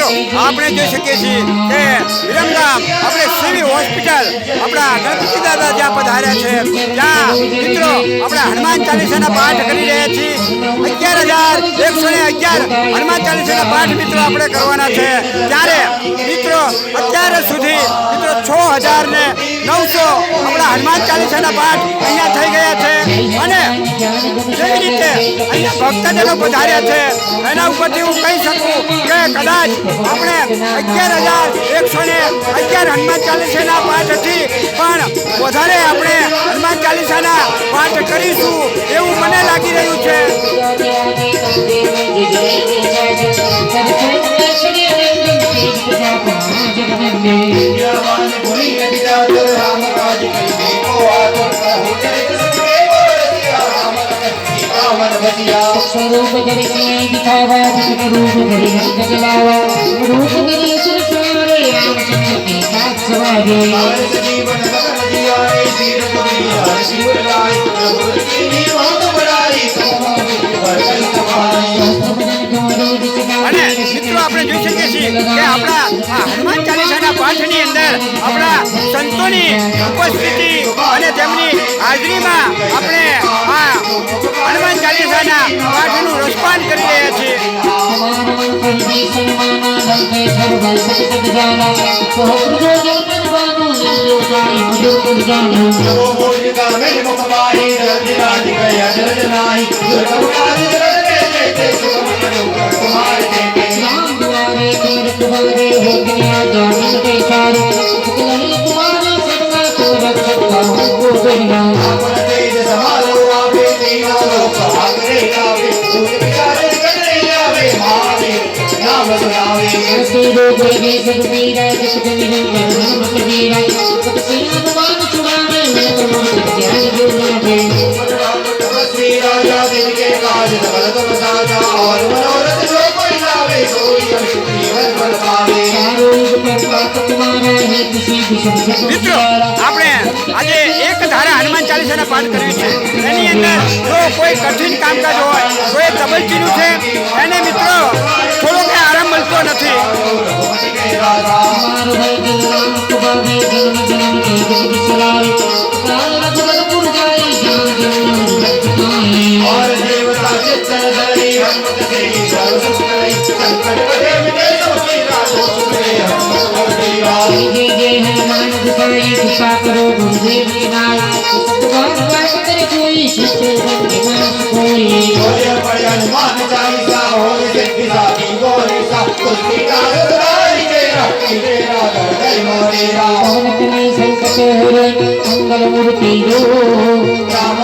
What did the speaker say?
મિત્રો આપણે જોઈ શકીએ છીએ કે વિરમગામ આપણે સીવી હોસ્પિટલ આપણા ગણપતિ દાદા જ્યાં પધાર્યા છે ત્યાં મિત્રો આપણે હનુમાન ચાલીસાના પાઠ કરી રહ્યા છીએ 11,111 હનુમાન ચાલીસાના પાઠ મિત્રો આપણે કરવાના છે ત્યારે મિત્રો અત્યાર સુધી મિત્રો 6,900 આપણા હનુમાન ચાલીસાના પાઠ અહીંયા થઈ ગયા છે અને જેવી રીતે અહીંયા ભક્તજનો પધાર્યા છે એના ઉપરથી હું કહી શકું કે કદાચ આપણે 11,111 હનુમાન ચાલીસાના પાઠથી પણ વધારે આપણે હનુમાન ચાલીસાના પાઠ કરીશું એવું મને લાગી રહ્યું છે। स्वरूप धरि दिखावा रूप धरि जगलावा रूप धरि सुर सारे रामचंद्र के साथ सवारे जीवन नगर जियाए तीर दुनिया शिवर लाई प्रभु की निवास बड़ाई वर्षन कमाई અને મિત્રો આપણે જોઈ શકીએ છીએ કે આપણા આ હનુમાન ચાલીસાના પાઠની અંદર આપણા સંતોની ઉપસ્થિતિ અને તેમની હાજરીમાં આપણે આ હનુમાન ચાલીસાના પાઠનું રસપાન કરી રહ્યા છીએ। મિત્રો આપણે આજે એક ધારા હનુમાન ચાલીસાના પાઠ કર્યું છે એની અંદર જો કોઈ કઠિન કામકાજ હોય કોઈ તબલચીનું છે એને મિત્રો થોડો કે આરામ મળતો નથી। कृपा करो गुरुदेव की नाय भगवान करे कोई शिष्य कोई हनुमान चालीसा हो सिद्धि साधी गोरे सा कुछ संकट हरे मंगल मूर्ति जो राम